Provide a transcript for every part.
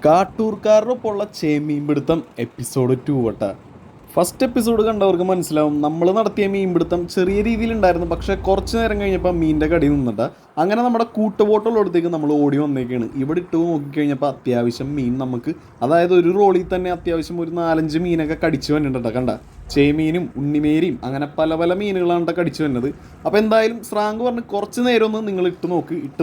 കാട്ടൂർക്കാരുടെ ഒപ്പമുള്ള ചേമീൻപിടുത്തം എപ്പിസോഡ് 2 വട്ട. First episode കണ്ടവർക്ക് മനസ്സിലാവും നമ്മൾ നടത്തിയ മീൻപിടുത്തം ചെറിയ രീതിയിലുണ്ടായിരുന്നു, പക്ഷേ കുറച്ച് നേരം കഴിഞ്ഞപ്പോൾ മീനിൻ്റെ കടി നിന്നിട്ട് അങ്ങനെ നമ്മുടെ കൂട്ടുബോട്ടുള്ളിടത്തേക്ക് നമ്മൾ ഓടി വന്നേക്കാണ്. ഇവിടെ ഇട്ട് നോക്കിക്കഴിഞ്ഞപ്പോൾ അത്യാവശ്യം മീൻ നമുക്ക്, അതായത് ഒരു റോളിൽ തന്നെ അത്യാവശ്യം ഒരു 4-5 മീനൊക്കെ കടിച്ചു വന്നിട്ടുണ്ട്. കണ്ട ചേമീനും ഉണ്ണിമേരിയും അങ്ങനെ പല പല മീനുകളാണ് കടിച്ചു വന്നത്. അപ്പോൾ എന്തായാലും സ്രാങ്ക് പറഞ്ഞ് കുറച്ച് നേരം ഒന്ന് നിങ്ങൾ ഇട്ട്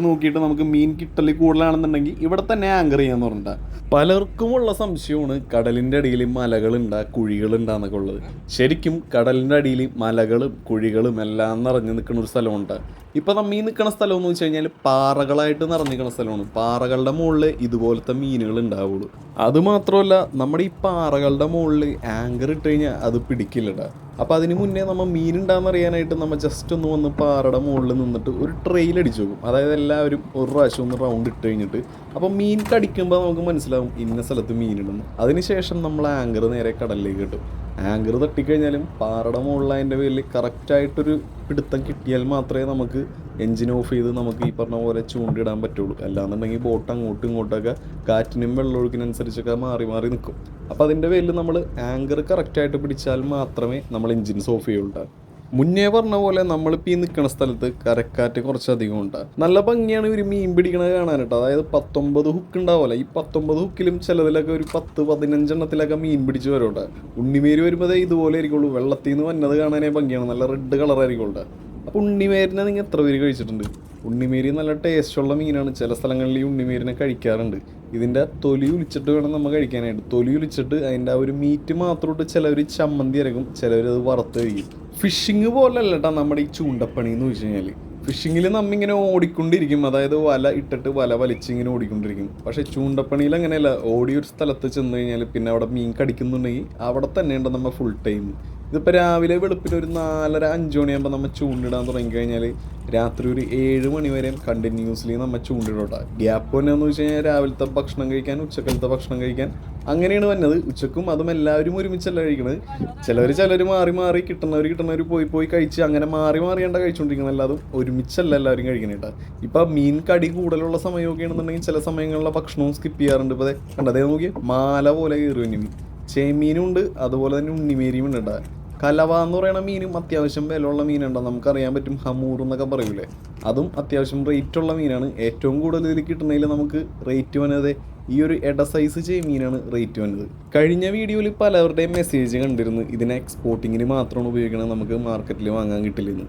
നോക്കിയിട്ട് നമുക്ക് മീൻ കിട്ടൽ കൂടുതലാണെന്നുണ്ടെങ്കിൽ ഇവിടെ തന്നെ ആങ്കർ ചെയ്യാന്ന് പറഞ്ഞിട്ട്. പലർക്കുമുള്ള സംശയമാണ് കടലിൻ്റെ അടിയിൽ മലകളുണ്ടാ കുഴികളുണ്ടാന്നൊക്കെ ഉള്ളത്. ശരിക്കും കടലിൻ്റെ അടിയിൽ മലകളും കുഴികളും എല്ലാം നിറഞ്ഞു നിൽക്കുന്ന ഒരു സ്ഥലമുണ്ട്. ഇപ്പം നമ്മീ നിൽക്കുന്ന സ്ഥലം എന്ന് വെച്ച് കഴിഞ്ഞാൽ പാറകളായിട്ട് നിറഞ്ഞിരിക്കുന്ന സ്ഥലമാണ്. പാറകളുടെ മുകളിൽ ഇതുപോലത്തെ മീനുകൾ ഉണ്ടാവുള്ളൂ. അതുമാത്രമല്ല നമ്മുടെ ഈ പാറകളുടെ മുകളിൽ ആങ്കർ ഇട്ട് കഴിഞ്ഞാൽ അത് പിടിക്കില്ലടാ. അപ്പോൾ അതിന് മുന്നേ നമ്മൾ മീനുണ്ടാകുന്ന അറിയാനായിട്ട് നമ്മൾ ജസ്റ്റ് ഒന്ന് വന്ന് പാറയുടെ മുകളിൽ നിന്നിട്ട് ഒരു ട്രെയിൽ അടിച്ചു നോക്കും. അതായത് എല്ലാവരും ഒരു പ്രാവശ്യം ഒന്ന് റൗണ്ട് ഇട്ട് കഴിഞ്ഞിട്ട് അപ്പോൾ മീൻ കടിക്കുമ്പോൾ നമുക്ക് മനസ്സിലാവും ഇന്ന സ്ഥലത്ത് മീനുണ്ടെന്ന്. അതിനുശേഷം നമ്മൾ ആങ്കർ നേരെ കടലിലേക്ക് കിട്ടും. ആങ്കർ തട്ടിക്കഴിഞ്ഞാലും പാറയുടെ മുകളിൽ അതിൻ്റെ പേരിൽ കറക്റ്റായിട്ടൊരു പിടുത്തം കിട്ടിയാൽ മാത്രമേ നമുക്ക് എൻജിൻ ഓഫ് ചെയ്ത് നമുക്ക് ഈ പറഞ്ഞ പോലെ ചൂണ്ടിടാൻ പറ്റുള്ളൂ. അല്ലാന്നുണ്ടെങ്കിൽ ബോട്ട് അങ്ങോട്ടും ഇങ്ങോട്ടൊക്കെ കാറ്റിനും വെള്ളമൊഴുക്കിനനുസരിച്ചൊക്കെ മാറി മാറി നിൽക്കും. അപ്പോൾ അതിൻ്റെ പേരിൽ നമ്മൾ ആങ്കർ കറക്റ്റായിട്ട് പിടിച്ചാൽ മാത്രമേ നമ്മൾ എൻജിൻസ് ഓഫ് ചെയ്യുള്ളൂ. മുന്നേ പറഞ്ഞ പോലെ നമ്മളിപ്പോൾ ഈ നിൽക്കുന്ന സ്ഥലത്ത് കരക്കാറ്റ് കുറച്ചധികം ഉണ്ട്. നല്ല ഭംഗിയാണ് ഒരു മീൻ പിടിക്കണത് കാണാനായിട്ട്. അതായത് 19 ഹുക്ക് ഉണ്ടാവില്ല. ഈ 19 ഹുക്കിലും ചിലതിലൊക്കെ ഒരു 10-15 എണ്ണത്തിലൊക്കെ മീൻ പിടിച്ച് വരോട്ടെ. ഉണ്ണിമേര് വരുമ്പോൾ ഇതുപോലെ ആയിരിക്കുള്ളൂ. വെള്ളത്തിൽ നിന്ന് വന്നത് കാണാനേ ഭംഗിയാണ്. നല്ല റെഡ് കളറായിരിക്കുള്ളൂ. അപ്പോൾ ഉണ്ണിമേരിനെ നിങ്ങൾ എത്ര പേര് കഴിച്ചിട്ടുണ്ട്? ഉണ്ണിമേരി നല്ല ടേസ്റ്റുള്ള മീനാണ്. ചില സ്ഥലങ്ങളിൽ ഈ ഉണ്ണിമേരിനെ കഴിക്കാറുണ്ട്. ഇതിൻ്റെ തൊലി ഉലിച്ചിട്ട് വേണം നമ്മൾ കഴിക്കാനായിട്ട്. തൊലി ഉലിച്ചിട്ട് അതിൻ്റെ ആ ഒരു മീറ്റ് മാത്രം ഇട്ട് ചിലവർ ചമ്മന്തി അരക്കും, ചിലവർ അത് വറുത്ത് കഴിക്കും. ഫിഷിങ് പോലല്ല കേട്ടോ നമ്മുടെ ഈ ചൂണ്ടപ്പണി എന്ന് വെച്ച് കഴിഞ്ഞാൽ. ഫിഷിങ്ങിൽ നമ്മിങ്ങനെ ഓടിക്കൊണ്ടിരിക്കും, അതായത് വല ഇട്ടിട്ട് വല വലിച്ചിങ്ങനെ ഓടിക്കൊണ്ടിരിക്കും. പക്ഷേ ചൂണ്ടപ്പണിയിൽ അങ്ങനെയല്ല. ഓടിയൊരു സ്ഥലത്ത് ചെന്ന് കഴിഞ്ഞാൽ പിന്നെ അവിടെ മീൻ കടിക്കുന്നുണ്ടെങ്കിൽ അവിടെ തന്നെ ഉണ്ട് നമ്മൾ ഫുൾ ടൈം. ഇതിപ്പോൾ രാവിലെ വെളുപ്പിന് ഒരു 4:30-5 മണിയാകുമ്പോൾ നമ്മൾ ചൂണ്ടിടാൻ തുടങ്ങിക്കഴിഞ്ഞാൽ രാത്രി ഒരു 7 മണി വരെ കണ്ടിന്യൂസ്ലി നമ്മൾ ചൂണ്ടിടോട്ടെ. ഗ്യാപ്പ് വന്നതെന്ന് വെച്ച് കഴിഞ്ഞാൽ രാവിലത്തെ ഭക്ഷണം കഴിക്കാൻ, ഉച്ചക്കലത്തെ ഭക്ഷണം കഴിക്കാൻ, അങ്ങനെയാണ് വന്നത്. ഉച്ചക്കും അതും എല്ലാവരും ഒരുമിച്ചല്ല കഴിക്കണത്. ചിലർ മാറി കിട്ടുന്നവർ പോയി കഴിച്ച് അങ്ങനെ മാറിയാണ്ട കഴിച്ചുകൊണ്ടിരിക്കുന്നത്. അല്ലാതും ഒരുമിച്ചല്ല എല്ലാവരും കഴിക്കണേട്ടാ. ഇപ്പം മീൻ കടി കൂടുതലുള്ള സമയമൊക്കെ ആണെന്നുണ്ടെങ്കിൽ ചില സമയങ്ങളിലെ ഭക്ഷണവും സ്കിപ്പ് ചെയ്യാറുണ്ട്. ഇപ്പോൾ കണ്ടതേ നോക്കി മാല പോലെ കയറി വന്നി മീൻ. ചേമീനും ഉണ്ട്, അതുപോലെ തന്നെ ഉണ്ണിമേരിയും ഉണ്ട് കേട്ടോ. കലവ എന്ന് പറയുന്ന മീനും അത്യാവശ്യം വിലയുള്ള മീനുണ്ടോ, നമുക്കറിയാൻ പറ്റും. ഹമൂർ എന്നൊക്കെ പറയൂലേ, അതും അത്യാവശ്യം റേറ്റുള്ള മീനാണ്. ഏറ്റവും കൂടുതൽ ഇതിൽ കിട്ടുന്നതിൽ നമുക്ക് റേറ്റ് വന്നത് ഈ ഒരു എട സൈസ് ചേമീനാണ് റേറ്റ് വന്നത്. കഴിഞ്ഞ വീഡിയോയിൽ പലവരുടെയും മെസ്സേജ് കണ്ടിരുന്നു ഇതിനെ എക്സ്പോർട്ടിങ്ങിന് മാത്രമാണ് ഉപയോഗിക്കണത്, നമുക്ക് മാർക്കറ്റിൽ വാങ്ങാൻ കിട്ടില്ലെന്ന്.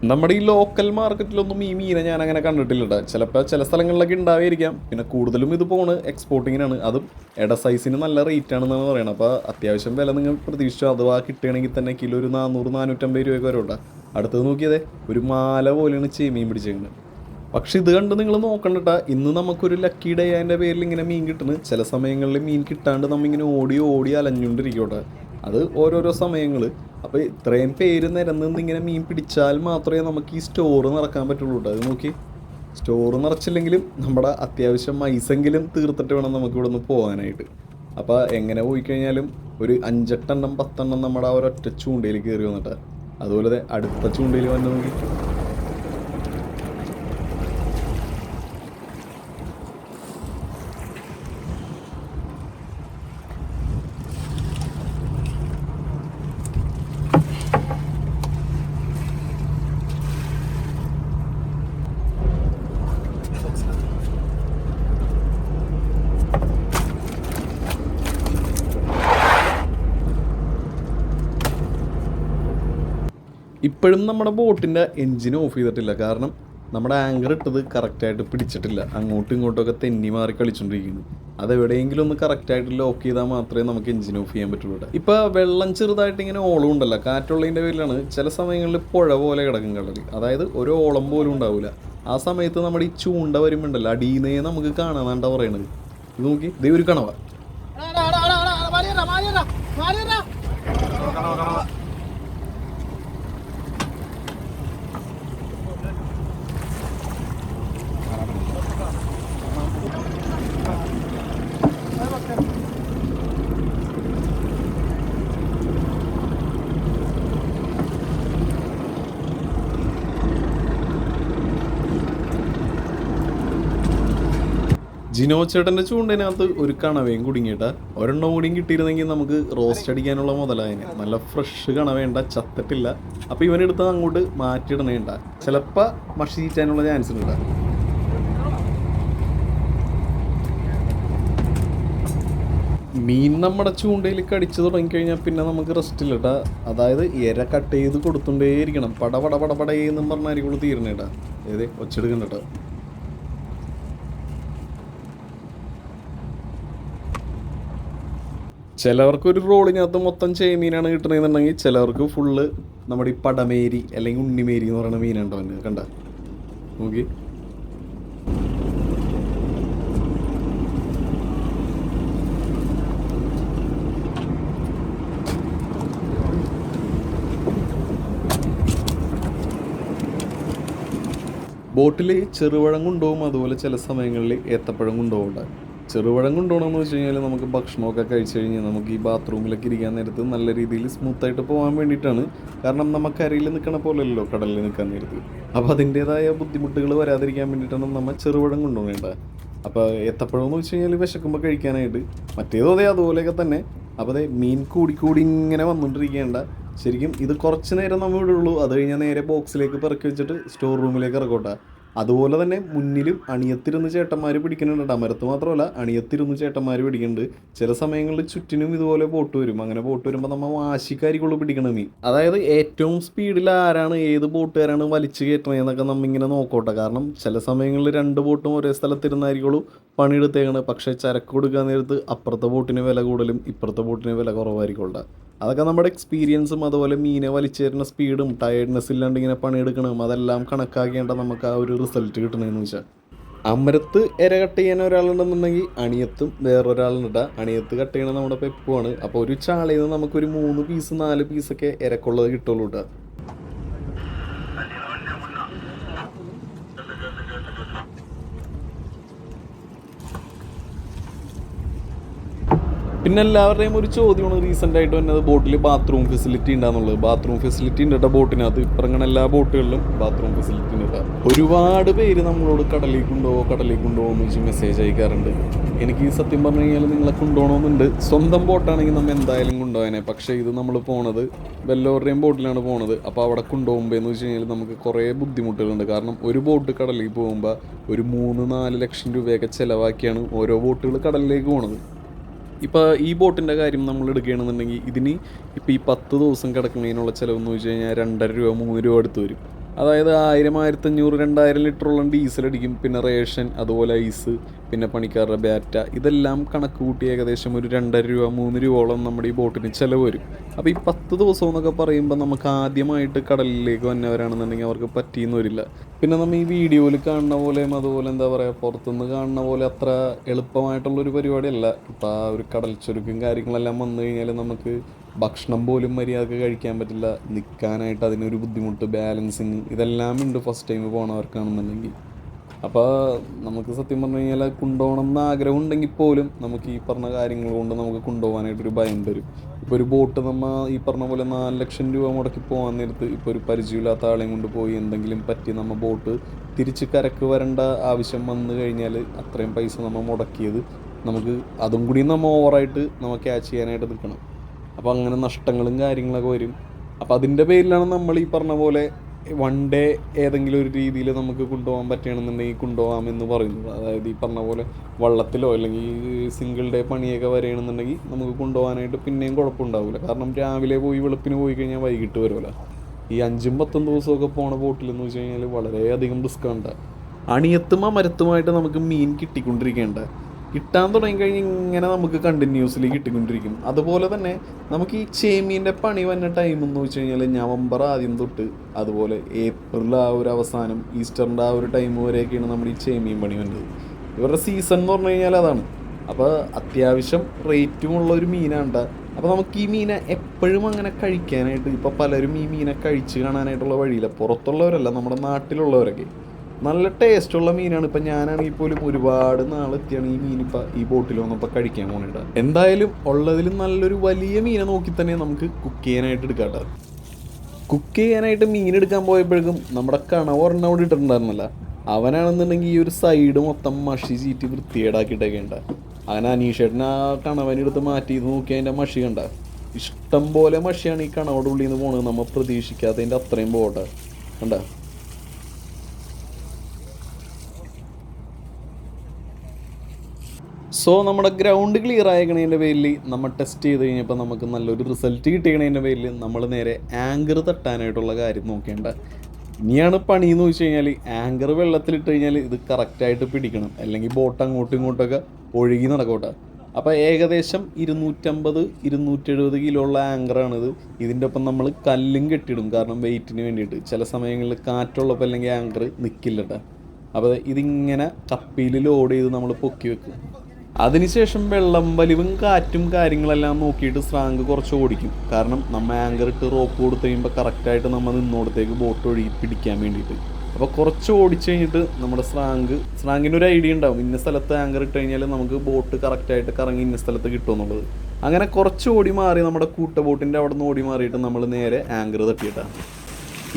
നമ്മുടെ ഈ ലോക്കൽ മാർക്കറ്റിലൊന്നും ഈ മീനെ ഞാൻ അങ്ങനെ കണ്ടിട്ടില്ല. ചിലപ്പോൾ ചില സ്ഥലങ്ങളിലൊക്കെ ഉണ്ടാവുമായിരിക്കാം. പിന്നെ കൂടുതലും ഇത് പോകുന്നത് എക്സ്പോർട്ടിങ്ങിനാണ്. അതും എട സൈസിന് നല്ല റേറ്റ് ആണെന്നാണ് പറയുന്നത്. അപ്പോൾ അത്യാവശ്യം വില നിങ്ങൾ പ്രതീക്ഷിച്ചു അഥവാ കിട്ടുകയാണെങ്കിൽ തന്നെ കിലോ ഒരു 400-450 രൂപയൊക്കെ വരും. അടുത്തത് നോക്കിയതേ ഒരു മാല പോലെയാണ് ചേമീൻ പിടിച്ചേക്കുന്നത്. പക്ഷെ ഇത് കണ്ട് നിങ്ങൾ നോക്കണ്ടട്ടാ, ഇന്ന് നമുക്കൊരു ലക്കി ഡേ അതിൻ്റെ പേരിൽ ഇങ്ങനെ മീൻ കിട്ടുന്നത്. ചില സമയങ്ങളിൽ മീൻ കിട്ടാണ്ട് നമ്മിങ്ങനെ ഓടി അലഞ്ഞുകൊണ്ടിരിക്കട്ടെ. അത് ഓരോരോ സമയങ്ങൾ. അപ്പോൾ ഇത്രയും പേര് നിരന്ന് ഇങ്ങനെ മീൻ പിടിച്ചാൽ മാത്രമേ നമുക്ക് ഈ സ്റ്റോറ് നിറക്കാൻ പറ്റുള്ളൂ കേട്ടോ. അത് നോക്കി, സ്റ്റോറ് നിറച്ചില്ലെങ്കിലും നമ്മുടെ അത്യാവശ്യം ഐസെങ്കിലും തീർത്തിട്ട് വേണം നമുക്ക് ഇവിടെ നിന്ന് പോകാനായിട്ട്. അപ്പോൾ എങ്ങനെ പോയി കഴിഞ്ഞാലും ഒരു 5-8 എണ്ണം 10 എണ്ണം നമ്മുടെ ആ ഒരൊറ്റ ചൂണ്ടയിൽ കയറി വന്നിട്ട്. അതുപോലെ അടുത്ത ചൂണ്ടയിൽ വന്ന് നോക്കി ഇപ്പോഴും നമ്മുടെ ബോട്ടിൻ്റെ എൻജിൻ ഓഫ് ചെയ്തിട്ടില്ല. കാരണം നമ്മുടെ ആങ്കർ ഇട്ടത് കറക്റ്റായിട്ട് പിടിച്ചിട്ടില്ല. അങ്ങോട്ടും ഇങ്ങോട്ടൊക്കെ തെന്നി മാറി കളിച്ചുകൊണ്ടിരിക്കുന്നു. അതെവിടെയെങ്കിലും ഒന്ന് കറക്റ്റായിട്ട് ലോക്ക് ചെയ്താൽ മാത്രമേ നമുക്ക് എൻജിൻ ഓഫ് ചെയ്യാൻ പറ്റുള്ളൂ. ഇപ്പോൾ വെള്ളം ചെറുതായിട്ട് ഇങ്ങനെ ഓളം ഉണ്ടല്ലോ, കാറ്റുള്ളതിൻ്റെ പേരിലാണ് ചില സമയങ്ങളിൽ പുഴ പോലെ കിടക്കും കടൽ. അതായത് ഒരു ഓളം പോലും ഉണ്ടാവില്ല. ആ സമയത്ത് നമ്മുടെ ഈ ചൂണ്ട വരുമ്പോണ്ടല്ലോ അടിയുന്നേ നമുക്ക് കാണാനാണ്ടാ പറയണത്. ഇത് നോക്കി, ദേ ഒരു കണവ. ജിനോ ചേട്ടൻ്റെ ചൂണ്ടതിനകത്ത് ഒരു കണവയും കുടുങ്ങിയിട്ട് ഒരെണ്ണം കൂടിയും കിട്ടിയിരുന്നെങ്കിൽ നമുക്ക് റോസ്റ്റ് അടിക്കാനുള്ള മുതലായതിന് നല്ല ഫ്രഷ് കണവേണ്ട, ചത്തിട്ടില്ല. അപ്പോൾ ഇവനെടുത്ത് അങ്ങോട്ട് മാറ്റിയിടണേണ്ട, ചിലപ്പോൾ മഷി ചീറ്റാനുള്ള ചാൻസ് ഉണ്ട്. മീൻ നമ്മുടെ ചൂണ്ടയിൽ കടിച്ചു തുടങ്ങിക്കഴിഞ്ഞാൽ പിന്നെ നമുക്ക് റെസ്റ്റ് ഇല്ല കേട്ടാ. അതായത് ഇര കട്ട് ചെയ്ത് കൊടുത്തുകൊണ്ടേയിരിക്കണം. പടപടയെന്നും പറഞ്ഞായിരിക്കും തീരണേട്ടാ. ഏത് ഒച്ചെടുക്കണ്ടട്ടോ. ചിലവർക്ക് ഒരു റോളിനകത്ത് മൊത്തം ചേമീനാണ് കിട്ടണമെന്നുണ്ടെങ്കിൽ ചിലവർക്ക് ഫുള്ള് നമ്മുടെ ഈ പടമേരി അല്ലെങ്കിൽ ഉണ്ണിമേരി എന്ന് പറയുന്ന മീനുണ്ടോ അവന് കണ്ട നോക്കി. ബോട്ടിൽ ചെറുപഴം കൊണ്ടുപോകും, അതുപോലെ ചില സമയങ്ങളിൽ ഏത്തപ്പഴം കൊണ്ടുപോകണ്ട. ചെറുപഴം കൊണ്ടുപോകണമെന്ന് വെച്ച് കഴിഞ്ഞാൽ നമുക്ക് ഭക്ഷണമൊക്കെ കഴിച്ച് കഴിഞ്ഞാൽ നമുക്ക് ഈ ബാത്റൂമിലൊക്കെ ഇരിക്കാൻ നേരത്ത് നല്ല രീതിയിൽ സ്മൂത്തായിട്ട് പോകാൻ വേണ്ടിയിട്ടാണ്. കാരണം നമുക്ക് കരയിൽ നിൽക്കണ പോലെയല്ലോ കടലിൽ നിൽക്കാൻ നേരത്ത്. അപ്പോൾ അതിൻ്റേതായ ബുദ്ധിമുട്ടുകൾ വരാതിരിക്കാൻ വേണ്ടിയിട്ടാണ് നമ്മൾ ചെറുപഴം കൊണ്ടുപോകേണ്ടത്. അപ്പോൾ ഏത്തപ്പഴം എന്ന് വെച്ച് കഴിഞ്ഞാൽ വിശക്കുമ്പോൾ കഴിക്കാനായിട്ട്, മറ്റേതോ അതുപോലെയൊക്കെ തന്നെ. അപ്പോൾ അതെ മീൻ കൂടി ഇങ്ങനെ വന്നുകൊണ്ടിരിക്കേണ്ട. ശരിക്കും ഇത് കുറച്ച് നേരം നമ്മൾ ഇവിടെ ഉള്ളൂ, അത് കഴിഞ്ഞാൽ നേരെ ബോക്സിലേക്ക് പെറുക്കി വെച്ചിട്ട് സ്റ്റോർ റൂമിലേക്ക് ഇറക്കോട്ടെ. അതുപോലെ തന്നെ മുന്നിലും അണിയത്തിരുന്ന് ചേട്ടന്മാർ പിടിക്കുന്നുണ്ട്. അമരത്ത് മാത്രമല്ല അണിയത്തിരുന്ന് ചേട്ടന്മാർ പിടിക്കുന്നുണ്ട്. ചില സമയങ്ങളിൽ ചുറ്റിനും ഇതുപോലെ ബോട്ട് വരും. അങ്ങനെ ബോട്ട് വരുമ്പോൾ നമ്മൾ വാശിക്കാരിക്കുള്ളൂ പിടിക്കണം മീൻ. അതായത് ഏറ്റവും സ്പീഡിൽ ആരാണ്, ഏത് ബോട്ടുകാരാണ് വലിച്ചു കയറ്റണതെന്നൊക്കെ നമ്മിങ്ങനെ നോക്കോട്ടെ. കാരണം ചില സമയങ്ങളിൽ 2 ബോട്ടും ഒരേ സ്ഥലത്തിരുന്നായിരിക്കുള്ളൂ പണിയെടുത്തേക്കണത്. പക്ഷേ ചരക്ക് കൊടുക്കാൻ നേരത്ത് അപ്പുറത്തെ ബോട്ടിന് വില കൂടുതലും ഇപ്പുറത്തെ ബോട്ടിന് വില കുറവായിരിക്കുള്ളൂ. അതൊക്കെ നമ്മുടെ എക്സ്പീരിയൻസും അതുപോലെ മീനെ വലിച്ചു തരുന്ന സ്പീഡും ടയർഡ്നെസ് ഇല്ലാണ്ട് ഇങ്ങനെ പണിയെടുക്കണം, അതെല്ലാം കണക്കാക്കേണ്ട നമുക്ക് ആ ഒരു റിസൾട്ട് കിട്ടണമെന്ന് വെച്ചാൽ. അമരത്ത് ഇര കട്ട് ചെയ്യാൻ ഒരാളുണ്ടെന്നുണ്ടെങ്കിൽ അണിയത്തും വേറൊരാളുണ്ട്. അണിയത്ത് കട്ട് ചെയ്യണത് നമ്മുടെ പെപ്പുമാണ്. അപ്പോൾ ഒരു ചാളയിൽ നിന്ന് നമുക്കൊരു 3 പീസ് 4 പീസൊക്കെ ഇരക്കുള്ളത് കിട്ടുള്ളൂ കേട്ടോ. പിന്നെ എല്ലാവരുടെയും ഒരു ചോദ്യമാണ് റീസെൻ്റ് ആയിട്ട് വന്നത്, ബോട്ടിൽ ബാത്റൂം ഫെസിലിറ്റി ഉണ്ടാകുന്നുള്ളത്. ബാത്റൂം ഫെസിലിറ്റി ഉണ്ട് കേട്ടോ ബോട്ടിനകത്ത്. ഇപ്പറങ്ങനെ എല്ലാ ബോട്ടുകളിലും ബാത്റൂം ഫെസിലിറ്റി ഉണ്ട് കേട്ടോ. ഒരുപാട് പേര് നമ്മളോട് കടലിലേക്ക് കൊണ്ടുപോകുമോ എന്ന് വെച്ച് മെസ്സേജ് അയക്കാറുണ്ട്. എനിക്ക് സത്യം പറഞ്ഞു കഴിഞ്ഞാൽ നിങ്ങളെ കൊണ്ടുപോകണമെന്നുണ്ട്. സ്വന്തം ബോട്ടാണെങ്കിൽ നമ്മൾ എന്തായാലും കൊണ്ടുപോകാനെ. പക്ഷേ ഇത് നമ്മൾ പോണത് വെല്ലോരുടെയും ബോട്ടിലാണ് പോണത്. അപ്പോൾ അവിടെ കൊണ്ടുപോകുമ്പോൾ എന്ന് വെച്ച് കഴിഞ്ഞാൽ നമുക്ക് കുറേ ബുദ്ധിമുട്ടുകളുണ്ട്. കാരണം ഒരു ബോട്ട് കടലിലേക്ക് പോകുമ്പോൾ ഒരു 3-4 ലക്ഷം രൂപയൊക്കെ ചിലവാക്കിയാണ് ഓരോ ബോട്ടുകൾ കടലിലേക്ക് പോണത്. ഇപ്പോൾ ഈ ബോട്ടിൻ്റെ കാര്യം നമ്മൾ എടുക്കുകയാണെന്നുണ്ടെങ്കിൽ ഇതിന് ഇപ്പോൾ ഈ 10 ദിവസം കിടക്കുന്നതിനുള്ള ചിലവെന്ന് വെച്ച് കഴിഞ്ഞാൽ 2.5 രൂപ 3 രൂപ അടുത്ത് വരും. അതായത് 1000, 1500, 2000 ലിറ്ററോളം ഡീസൽ അടിക്കും. പിന്നെ റേഷൻ, അതുപോലെ ഐസ്, പിന്നെ പണിക്കാരുടെ ബാറ്റ, ഇതെല്ലാം കണക്ക് കൂട്ടി ഏകദേശം ഒരു 2.5 രൂപ 3 രൂപയോളം നമ്മുടെ ഈ ബോട്ടിന് ചിലവ് വരും. അപ്പോൾ ഈ 10 ദിവസം എന്നൊക്കെ പറയുമ്പോൾ നമുക്ക് ആദ്യമായിട്ട് കടലിലേക്ക് വന്നവരാണെന്നുണ്ടെങ്കിൽ അവർക്ക് പറ്റിയെന്ന് വരില്ല. പിന്നെ നമ്മൾ ഈ വീഡിയോയിൽ കാണുന്ന പോലെയും അതുപോലെ എന്താ പറയുക പുറത്തുനിന്ന് കാണുന്ന പോലെ അത്ര എളുപ്പമായിട്ടുള്ളൊരു പരിപാടിയല്ല. ഇപ്പോൾ ആ ഒരു കടൽ ചുരുക്കും കാര്യങ്ങളെല്ലാം വന്നു കഴിഞ്ഞാൽ നമുക്ക് ഭക്ഷണം പോലും മര്യാദക്ക് കഴിക്കാൻ പറ്റില്ല. നിൽക്കാനായിട്ട് അതിനൊരു ബുദ്ധിമുട്ട്, ബാലൻസിങ്, ഇതെല്ലാം ഉണ്ട് ഫസ്റ്റ് ടൈം പോണവർക്കാണെന്നുണ്ടെങ്കിൽ. അപ്പോൾ നമുക്ക് സത്യം പറഞ്ഞു കഴിഞ്ഞാൽ കൊണ്ടുപോകണം എന്ന് ആഗ്രഹം ഉണ്ടെങ്കിൽ പോലും നമുക്ക് ഈ പറഞ്ഞ കാര്യങ്ങൾ കൊണ്ട് നമുക്ക് കൊണ്ടുപോകാനായിട്ടൊരു ഭയം വരും. ഇപ്പോൾ ഒരു ബോട്ട് നമ്മൾ ഈ പറഞ്ഞ പോലെ 4 ലക്ഷം രൂപ മുടക്കി പോകാൻ നേരത്ത് ഇപ്പോൾ ഒരു പരിചയമില്ലാത്ത ആളെയും കൊണ്ട് പോയി എന്തെങ്കിലും പറ്റി നമ്മൾ ബോട്ട് തിരിച്ച് കരക്ക് വരേണ്ട ആവശ്യം വന്നു കഴിഞ്ഞാൽ അത്രയും പൈസ നമ്മൾ മുടക്കിയത് നമുക്ക് അതും കൂടി നമ്മൾ ഓവറായിട്ട് നമ്മൾ ക്യാച്ച് ചെയ്യാനായിട്ട് നിൽക്കണം. അപ്പോൾ അങ്ങനെ നഷ്ടങ്ങളും കാര്യങ്ങളൊക്കെ വരും. അപ്പോൾ അതിൻ്റെ പേരിലാണ് നമ്മൾ ഈ പറഞ്ഞ പോലെ 1 ഡേ ഏതെങ്കിലും ഒരു രീതിയിൽ നമുക്ക് കൊണ്ടുപോകാൻ പറ്റുകയാണെന്നുണ്ടെങ്കിൽ കൊണ്ടുപോകാമെന്ന് പറയുന്നത്. അതായത് ഈ പറഞ്ഞ പോലെ വള്ളത്തിലോ അല്ലെങ്കിൽ സിംഗിൾ ഡേ പണിയൊക്കെ വരികയാണെന്നുണ്ടെങ്കിൽ നമുക്ക് കൊണ്ടുപോകാനായിട്ട് പിന്നെയും കുഴപ്പമുണ്ടാവില്ല. കാരണം രാവിലെ പോയി വെളുപ്പിന് പോയി കഴിഞ്ഞാൽ വൈകിട്ട് വരുമല്ലോ. ഈ 5-10 ദിവസമൊക്കെ പോണ ബോട്ടിലെന്ന് വെച്ച് കഴിഞ്ഞാൽ വളരെയധികം റിസ്ക്കാണ്. അണിയത്തും അമരത്തുമായിട്ട് നമുക്ക് മീൻ കിട്ടാൻ തുടങ്ങിക്കഴിഞ്ഞാൽ ഇങ്ങനെ നമുക്ക് കണ്ടിന്യൂസ്ലി കിട്ടിക്കൊണ്ടിരിക്കും. അതുപോലെ തന്നെ നമുക്ക് ഈ ചേമീൻ്റെ പണി വന്ന ടൈം എന്ന് വെച്ച് കഴിഞ്ഞാൽ നവംബർ ആദ്യം തൊട്ട് അതുപോലെ ഏപ്രിൽ ആ ഒരു അവസാനം ഈസ്റ്ററിൻ്റെ ആ ഒരു ടൈം വരെയൊക്കെയാണ് നമ്മുടെ ഈ ചേമീൻ പണി വന്നത്. ഇവരുടെ സീസൺ എന്ന് പറഞ്ഞു കഴിഞ്ഞാൽ അതാണ്. അപ്പോൾ അത്യാവശ്യം റേറ്റുമുള്ള ഒരു മീനാണ്. അപ്പോൾ നമുക്ക് ഈ മീനെ എപ്പോഴും അങ്ങനെ കഴിക്കാനായിട്ട് ഇപ്പോൾ പലരും ഈ മീനെ കഴിച്ച് കാണാനായിട്ടുള്ള വഴിയില്ല. പുറത്തുള്ളവരല്ല, നമ്മുടെ നാട്ടിലുള്ളവരൊക്കെ നല്ല ടേസ്റ്റുള്ള മീനാണ്. ഇപ്പം ഞാനാണെങ്കിൽ പോലും ഒരുപാട് നാളെത്തിയാണ് ഈ മീൻ ഇപ്പം ഈ ബോട്ടിൽ വന്നപ്പോൾ കഴിക്കാൻ പോകണേട്ടാ. എന്തായാലും ഉള്ളതിൽ നല്ലൊരു വലിയ മീനെ നോക്കി തന്നെ നമുക്ക് കുക്ക് ചെയ്യാനായിട്ട് എടുക്കാട്ടോ. കുക്ക് ചെയ്യാനായിട്ട് മീൻ എടുക്കാൻ പോയപ്പോഴേക്കും നമ്മുടെ കണവ ഒരെണ്ണം അവിടെ ഇട്ടിട്ടുണ്ടായിരുന്നല്ല. അവനാണെന്നുണ്ടെങ്കിൽ ഈ ഒരു സൈഡ് മൊത്തം മഷി ചീറ്റി വൃത്തികേടാക്കിയിട്ടൊക്കെ ഉണ്ട്. അങ്ങനെ അനീഷേട്ടൻ ആ കണവനെടുത്ത് മാറ്റി ഇത് നോക്കി അതിൻ്റെ മഷി കണ്ട ഇഷ്ടം പോലെ മഷിയാണ് ഈ കണവയുടെ ഉള്ളിൽ നിന്ന് പോണത്. നമ്മൾ പ്രതീക്ഷിക്കാത്തതിൻ്റെ അത്രയും പോട്ടെ കണ്ട. സോ നമ്മുടെ ഗ്രൗണ്ട് ക്ലിയർ ആയിക്കണതിൻ്റെ പേരിൽ നമ്മൾ ടെസ്റ്റ് ചെയ്ത് കഴിഞ്ഞപ്പോൾ നമുക്ക് നല്ലൊരു റിസൾട്ട് കിട്ടിയതിൻ്റെ പേരിൽ നമ്മൾ നേരെ ആങ്കർ തട്ടാനായിട്ടുള്ള കാര്യം നോക്കേണ്ട. ഇനിയാണ് പണി എന്ന് വെച്ച് കഴിഞ്ഞാൽ ആങ്കർ വെള്ളത്തിലിട്ട് കഴിഞ്ഞാൽ ഇത് കറക്റ്റായിട്ട് പിടിക്കണം, അല്ലെങ്കിൽ ബോട്ട് അങ്ങോട്ടും ഇങ്ങോട്ടൊക്കെ ഒഴുകി നടക്കട്ടെ. അപ്പോൾ ഏകദേശം 250-270 കിലോ ഉള്ള ആങ്കറാണിത്. ഇതിൻ്റെ ഒപ്പം നമ്മൾ കല്ലും കെട്ടിയിടും, കാരണം വെയിറ്റിന് വേണ്ടിയിട്ട്. ചില സമയങ്ങളിൽ കാറ്റുള്ളപ്പോൾ അല്ലെങ്കിൽ ആങ്കർ നിൽക്കില്ലട്ടെ. അപ്പോൾ ഇതിങ്ങനെ കപ്പിയിൽ ലോഡ് ചെയ്ത് നമ്മൾ പൊക്കി വെക്കും. അതിനുശേഷം വെള്ളം വലിവും കാറ്റും കാര്യങ്ങളെല്ലാം നോക്കിയിട്ട് സ്രാങ്ക് കുറച്ച് ഓടിക്കും. കാരണം നമ്മൾ ആങ്കർ ഇട്ട് റോപ്പ് കൊടുത്ത് കഴിയുമ്പോൾ കറക്റ്റായിട്ട് നമ്മൾ നിന്നോടത്തേക്ക് ബോട്ട് ഒഴുകി പിടിക്കാൻ വേണ്ടിയിട്ട്. അപ്പോൾ കുറച്ച് ഓടിച്ചു കഴിഞ്ഞിട്ട് നമ്മുടെ സ്രാങ്കിന് ഒരു ഐഡിയ ഉണ്ടാവും, ഇന്ന സ്ഥലത്ത് ആങ്കർ ഇട്ട് കഴിഞ്ഞാൽ നമുക്ക് ബോട്ട് കറക്റ്റായിട്ട് കറങ്ങി ഇന്ന സ്ഥലത്ത് കിട്ടുമെന്നുള്ളത്. അങ്ങനെ കുറച്ച് ഓടി മാറി നമ്മുടെ ബോട്ടിൻ്റെ അവിടെ നിന്ന് ഓടി മാറിയിട്ട് നമ്മൾ നേരെ ആങ്കർ തട്ടിയിട്ടാണ്.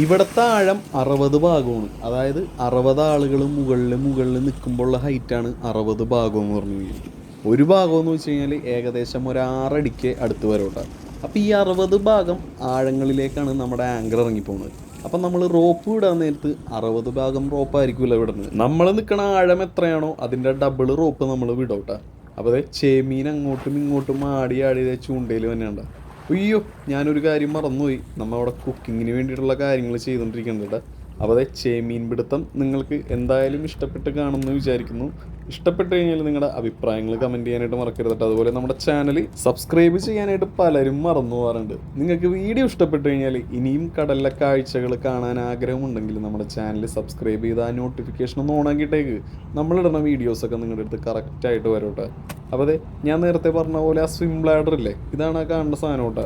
ഇവിടുത്തെ ആഴം 60 ഭാഗമാണ്. അതായത് 60 ആളുകൾ മുകളിൽ നിൽക്കുമ്പോഴുള്ള ഹൈറ്റാണ് 60 ഭാഗം എന്ന് പറഞ്ഞു കഴിഞ്ഞാൽ. ഒരു ഭാഗം എന്ന് വെച്ച് കഴിഞ്ഞാൽ ഏകദേശം ഒരു 6 അടിക്ക് അടുത്ത് വരോട്ടെ. അപ്പോൾ ഈ 60 ഭാഗം ആഴങ്ങളിലേക്കാണ് നമ്മുടെ ആങ്കർ ഇറങ്ങിപ്പോകുന്നത്. അപ്പം നമ്മൾ റോപ്പ് വിടാൻ നേരത്ത് 60 ഭാഗം റോപ്പായിരിക്കുമല്ലോ വിടുന്നത്. നമ്മൾ നിൽക്കണ ആഴം എത്രയാണോ അതിൻ്റെ ഡബിൾ റോപ്പ് നമ്മൾ വിടോട്ടെ. അപ്പോൾ ചെമീൻ അങ്ങോട്ടും ഇങ്ങോട്ടും ആടി ചൂണ്ടയിൽ തന്നെയുണ്ട്. അയ്യോ, ഞാനൊരു കാര്യം മറന്നുപോയി. നമ്മൾ അവിടെ കുക്കിങ്ങിന് വേണ്ടിയിട്ടുള്ള കാര്യങ്ങൾ ചെയ്തുകൊണ്ടിരിക്കുന്നുണ്ട്. അപ്പോൾ ചെമീൻ പിടുത്തം നിങ്ങൾക്ക് എന്തായാലും ഇഷ്ടപ്പെട്ട് കാണുമെന്ന് വിചാരിക്കുന്നു. ഇഷ്ടപ്പെട്ട് കഴിഞ്ഞാൽ നിങ്ങളുടെ അഭിപ്രായങ്ങൾ കമൻറ്റ് ചെയ്യാനായിട്ട് മറക്കരുത്. അതുപോലെ നമ്മുടെ ചാനൽ സബ്സ്ക്രൈബ് ചെയ്യാനായിട്ട് പലരും മറന്നു പോകാറുണ്ട്. നിങ്ങൾക്ക് വീഡിയോ ഇഷ്ടപ്പെട്ട് കഴിഞ്ഞാൽ ഇനിയും കടലിലെ കാഴ്ചകൾ കാണാൻ ആഗ്രഹമുണ്ടെങ്കിൽ നമ്മുടെ ചാനൽ സബ്സ്ക്രൈബ് ചെയ്ത് ആ നോട്ടിഫിക്കേഷൻ ഒന്ന് ഓണാക്കിയിട്ടേക്ക് നമ്മളിടുന്ന വീഡിയോസൊക്കെ നിങ്ങളുടെ അടുത്ത് കറക്റ്റായിട്ട് വരോട്ടെ. അപ്പോൾ അതെ, ഞാൻ നേരത്തെ പറഞ്ഞ പോലെ ആ സ്വിം ബ്ലാഡർ ഇല്ലേ, ഇതാണ് ആ കാണുന്ന സാധനം കേട്ടോ.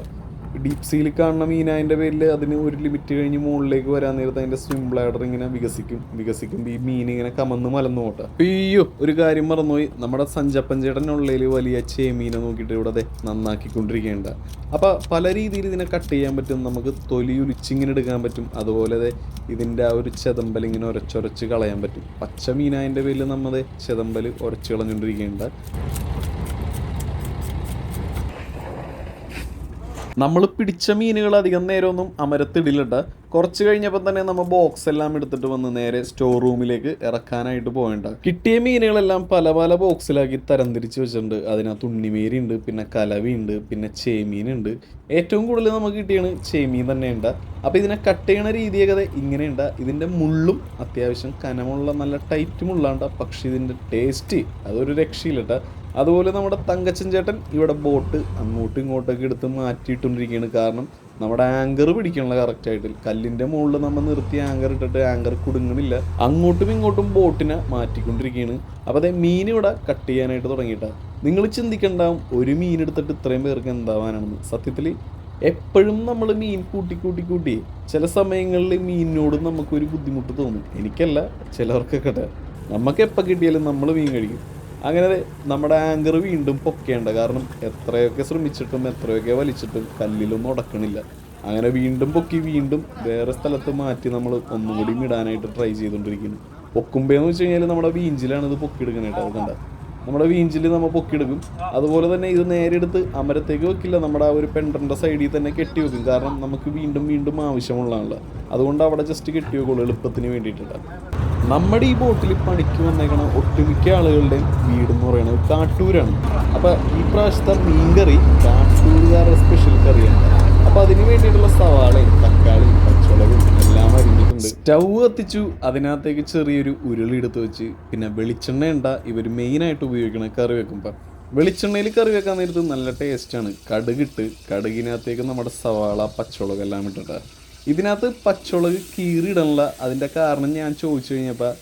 ഡീപ് സീയിൽ കാണുന്ന മീനായതിൻ്റെ പേരിൽ അതിന് ഒരു ലിമിറ്റ് കഴിഞ്ഞ് മുകളിലേക്ക് വരാൻ നേരത്തെ അതിൻ്റെ സ്വിം ബ്ലാഡർ ഇങ്ങനെ വികസിക്കും ഈ മീൻ ഇങ്ങനെ കമന്ന് മലന്നു പോട്ടെ. അയ്യോ, ഒരു കാര്യം മറന്നുപോയി. നമ്മുടെ സഞ്ചപ്പൻ ചേട്ടനുള്ളിൽ വലിയ ചെമീനെ നോക്കിയിട്ട് ഇവിടെ അതെ നന്നാക്കിക്കൊണ്ടിരിക്കേണ്ട. അപ്പോൾ പല രീതിയിൽ ഇതിനെ കട്ട് ചെയ്യാൻ പറ്റും. നമുക്ക് തൊലി ഉലിച്ചിങ്ങനെ എടുക്കാൻ പറ്റും. അതുപോലെ ഇതിൻ്റെ ആ ഒരു ചെതമ്പൽ ഇങ്ങനെ ഉരച്ചൊരച്ച് കളയാൻ പറ്റും. പച്ച മീനായതിൻ്റെ പേരിൽ നമ്മൾ ചെതമ്പൽ ഉരച്ച് കളഞ്ഞുകൊണ്ടിരിക്കേണ്ട. നമ്മൾ പിടിച്ച മീനുകൾ അധികം നേരമൊന്നും അമരത്തിടില്ലട്ട. കുറച്ച് കഴിഞ്ഞപ്പോൾ തന്നെ നമ്മൾ ബോക്സ് എല്ലാം എടുത്തിട്ട് വന്ന് നേരെ സ്റ്റോർ റൂമിലേക്ക് ഇറക്കാനായിട്ട് പോകേണ്ട. കിട്ടിയ മീനുകളെല്ലാം പല പല ബോക്സിലാക്കി തരംതിരിച്ച് വെച്ചിട്ടുണ്ട്. അതിനകത്ത് ഉണ്ണിമേരിയുണ്ട്, പിന്നെ കലവിയുണ്ട്, പിന്നെ ചേമീനുണ്ട്. ഏറ്റവും കൂടുതൽ നമുക്ക് കിട്ടിയാണ് ചേമീൻ തന്നെയുണ്ട്. അപ്പോൾ ഇതിനെ കട്ട് ചെയ്യണ രീതിയൊക്കെ ഇങ്ങനെയുണ്ട്. ഇതിൻ്റെ മുള്ളും അത്യാവശ്യം കനമുള്ള നല്ല ടൈറ്റ് മുള്ളാണ്ട, പക്ഷേ ഇതിൻ്റെ ടേസ്റ്റ് അതൊരു രക്ഷയില്ലട്ട. അതുപോലെ നമ്മുടെ തങ്കച്ചൻ ചേട്ടൻ ഇവിടെ ബോട്ട് അങ്ങോട്ടും ഇങ്ങോട്ടൊക്കെ എടുത്ത് മാറ്റിയിട്ടുകൊണ്ടിരിക്കുകയാണ്. കാരണം നമ്മുടെ ആങ്കർ പിടിക്കണല്ലോ കറക്റ്റായിട്ട്. കല്ലിൻ്റെ മുകളിൽ നമ്മൾ നിർത്തി ആങ്കർ ഇട്ടിട്ട് ആങ്കർ കുടുങ്ങണില്ല. അങ്ങോട്ടും ഇങ്ങോട്ടും ബോട്ടിനെ മാറ്റിക്കൊണ്ടിരിക്കുകയാണ്. അപ്പോൾ അതേ മീൻ ഇവിടെ കട്ട് ചെയ്യാനായിട്ട് തുടങ്ങിയിട്ടാണ്. നിങ്ങൾ ചിന്തിക്കണ്ടാവും ഒരു മീൻ എടുത്തിട്ട് ഇത്രയും പേർക്ക് എന്താവാനാണെന്ന്. സത്യത്തിൽ എപ്പോഴും നമ്മൾ മീൻ കൂട്ടി ചില സമയങ്ങളിൽ മീനിനോട് നമുക്കൊരു ബുദ്ധിമുട്ട് തോന്നും. എനിക്കല്ല, ചിലവർക്കൊക്കെ. നമുക്ക് എപ്പോൾ കിട്ടിയാലും നമ്മൾ മീൻ കഴിക്കും. അങ്ങനെ നമ്മുടെ ആങ്കർ വീണ്ടും പൊക്കേണ്ട. കാരണം എത്രയൊക്കെ ശ്രമിച്ചിട്ടും എത്രയൊക്കെ വലിച്ചിട്ടും കല്ലിലൊന്നും ഉടക്കണില്ല. അങ്ങനെ വീണ്ടും പൊക്കി വീണ്ടും വേറെ സ്ഥലത്ത് മാറ്റി നമ്മൾ ഒന്നും കൂടി ഇടാനായിട്ട് ട്രൈ ചെയ്തുകൊണ്ടിരിക്കുന്നു. പൊക്കുമ്പോന്ന് വെച്ച് കഴിഞ്ഞാൽ നമ്മുടെ വീഞ്ചിലാണ് ഇത് പൊക്കിയെടുക്കാനായിട്ട്. അത് കണ്ട നമ്മുടെ വീഞ്ചിൽ നമ്മൾ പൊക്കിയെടുക്കും. അതുപോലെ തന്നെ ഇത് നേരെ എടുത്ത് അമരത്തേക്ക് വെക്കില്ല, നമ്മുടെ ആ ഒരു പെൻഡറിൻ്റെ സൈഡിൽ തന്നെ കെട്ടി വെക്കും. കാരണം നമുക്ക് വീണ്ടും ആവശ്യമുള്ളതാണല്ലോ. അതുകൊണ്ട് അവിടെ ജസ്റ്റ് കെട്ടി വെക്കുള്ളൂ എളുപ്പത്തിന് വേണ്ടിയിട്ടുണ്ട്. നമ്മുടെ ഈ ബോട്ടിൽ പണിക്ക് വന്നേക്കണ ഒട്ടുമിക്ക ആളുകളുടെയും വീടെന്ന് പറയുന്നത് കാട്ടൂരാണ്. അപ്പോൾ ഈ പ്രാവശ്യത്തെ മീൻകറി കാട്ടൂരുകാരുടെ സ്പെഷ്യൽ കറിയാണ്. അപ്പോൾ അതിന് വേണ്ടിയിട്ടുള്ള സവാളയും തക്കാളിയും പച്ചമുളകും എല്ലാം അരിഞ്ഞിട്ടുണ്ട്. സ്റ്റൗ കത്തിച്ചു. അതിനകത്തേക്ക് ചെറിയൊരു ഉരുളി എടുത്ത് വെച്ച് പിന്നെ വെളിച്ചെണ്ണ ഇവർ മെയിനായിട്ട് ഉപയോഗിക്കണ കറി വെക്കുമ്പോൾ. വെളിച്ചെണ്ണയിൽ കറി വെക്കാൻ നേരത്ത് നല്ല ടേസ്റ്റാണ്. കടുകിനകത്തേക്ക് നമ്മുടെ സവാള പച്ചമുളക് എല്ലാം ഇട്ടിട്ട് ഇതിനകത്ത് പച്ചമുളക് കീറിയിടണില്ല. അതിൻ്റെ കാരണം ഞാൻ ചോദിച്ചു കഴിഞ്ഞപ്പോൾ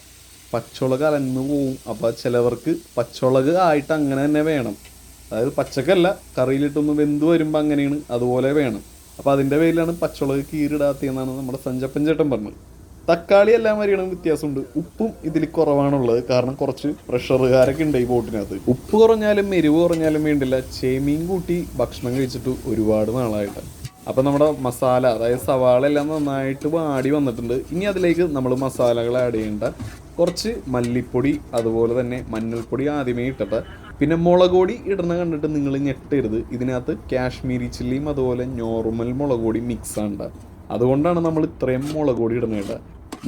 പച്ചമുളക് അലന്നു പോവും. അപ്പോൾ ചിലവർക്ക് പച്ചമുളക് ആയിട്ട് അങ്ങനെ തന്നെ വേണം. അതായത് പച്ചക്കല്ല, കറിയിലിട്ടൊന്ന് വെന്ത് വരുമ്പോൾ അങ്ങനെയാണ്, അതുപോലെ വേണം. അപ്പോൾ അതിൻ്റെ പേരിലാണ് പച്ചമുളക് കീറിടാത്തതെന്നാണ് നമ്മുടെ സഞ്ചപ്പൻ ചേട്ടൻ പറഞ്ഞത്. തക്കാളി എല്ലാം വരെയാണ് വ്യത്യാസമുണ്ട്. ഉപ്പും ഇതിൽ കുറവാണുള്ളത്. കാരണം കുറച്ച് പ്രഷറുകാരൊക്കെ ഉണ്ട് ഈ ബോട്ടിനകത്ത്. ഉപ്പ് കുറഞ്ഞാലും എരിവ് കുറഞ്ഞാലും വേണ്ടില്ല. ചേമീൻ കൂട്ടി ഭക്ഷണം കഴിച്ചിട്ട് ഒരുപാട് നാളായിട്ടാണ്. അപ്പോൾ നമ്മുടെ മസാല, അതായത് സവാള എല്ലാം നന്നായിട്ട് വാടി വന്നിട്ടുണ്ട്. ഇനി അതിലേക്ക് നമ്മൾ മസാലകൾ ആഡ് ചെയ്യേണ്ട. കുറച്ച് മല്ലിപ്പൊടി അതുപോലെ തന്നെ മഞ്ഞൾപ്പൊടി ആദ്യമേ ഇട്ടിട്ട് പിന്നെ മുളക് പൊടി ഇടണ കണ്ടിട്ട് നിങ്ങൾ ഞെട്ടരുത്. ഇതിനകത്ത് കാശ്മീരി ചില്ലിയും അതുപോലെ നോർമൽ മുളക് പൊടി മിക്സ് ആണ്. അതുകൊണ്ടാണ് നമ്മൾ ഇത്രയും മുളക് പൊടി ഇടുന്നത്.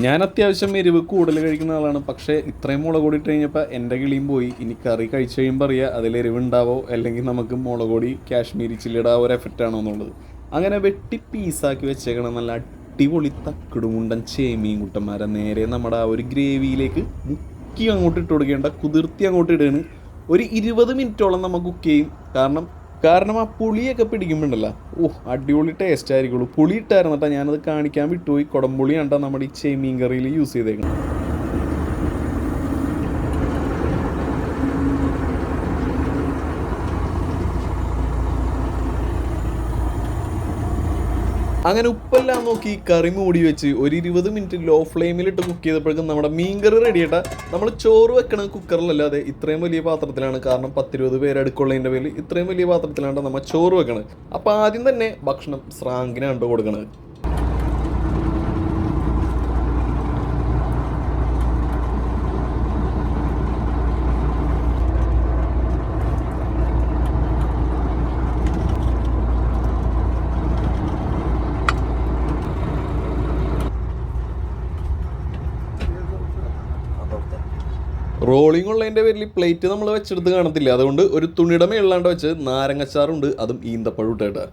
ഞാൻ അത്യാവശ്യം എരിവ് കൂടുതൽ കഴിക്കുന്ന ആളാണ്, പക്ഷേ ഇത്രയും മുളക് പൊടി ഇട്ട് കഴിഞ്ഞപ്പോൾ എൻ്റെ കിളിയും പോയി. ഇനി കറി കഴിച്ച് കഴിയുമ്പോൾ അറിയാം അതിൽ എരിവുണ്ടാവോ അല്ലെങ്കിൽ നമുക്ക് മുളക് പൊടി കാശ്മീരി ചില്ലിയുടെ ആ ഒരു എഫക്റ്റ് ആണോ എന്നുള്ളത്. അങ്ങനെ വെട്ടി പീസാക്കി വെച്ചേക്കണം നല്ല അടിപൊളി തക്കിടുമുണ്ടൻ ചേമിയും കുട്ടന്മാരെ നേരെ നമ്മുടെ ആ ഒരു ഗ്രേവിയിലേക്ക് മുക്കി അങ്ങോട്ട് ഇട്ട് കൊടുക്കേണ്ട, കുതിർത്തി അങ്ങോട്ട് ഇടുകയാണ്. ഒരു 20 മിനിറ്റോളം നമ്മൾ കുക്ക് ചെയ്യും. കാരണം ആ പുളിയൊക്കെ പിടിക്കുമ്പോണ്ടല്ലോ, അടിപൊളി ടേസ്റ്റ് ആയിരിക്കുള്ളൂ. പുളി ഇട്ടായിരുന്നു കേട്ടോ, ഞാനത് കാണിക്കാൻ വിട്ടുപോയി. കുടംപുളി കണ്ടാൽ നമ്മുടെ ഈ ചേമീൻ കറിയിൽ യൂസ് ചെയ്തേക്കണം. അങ്ങനെ ഉപ്പെല്ലാം നോക്കി കറി മൂടി വെച്ച് ഒരു 20 മിനിറ്റ് ലോ ഫ്ലെയിമിലിട്ട് കുക്ക് ചെയ്തപ്പോഴേക്കും നമ്മുടെ മീൻ കറി റെഡി ആയിട്ടാ. നമ്മൾ ചോറ് വെക്കണം കുക്കറിലല്ലാതെ ഇത്രയും വലിയ പാത്രത്തിലാണ്. കാരണം 10-20 പേര് അടുക്കുള്ളതിൻ്റെ പേരിൽ ഇത്രയും വലിയ പാത്രത്തിലാണ് നമ്മൾ ചോറ് വെക്കണത്. അപ്പോൾ ആദ്യം തന്നെ ഭക്ഷണം സ്രാങ്കിനാണ് കൊടുക്കണത്. റോളിംഗ് ഉള്ളതിൻ്റെ പേരിൽ പ്ലേറ്റ് നമ്മൾ വെച്ചെടുത്ത് കാണത്തില്ല. അതുകൊണ്ട് ഒരു തുണിയുടെ മേളിലാണ്ട് വെച്ച് നാരങ്ങച്ചാറുണ്ട്, അതും ഈന്തപ്പഴം ഇട്ടേട്ടാ.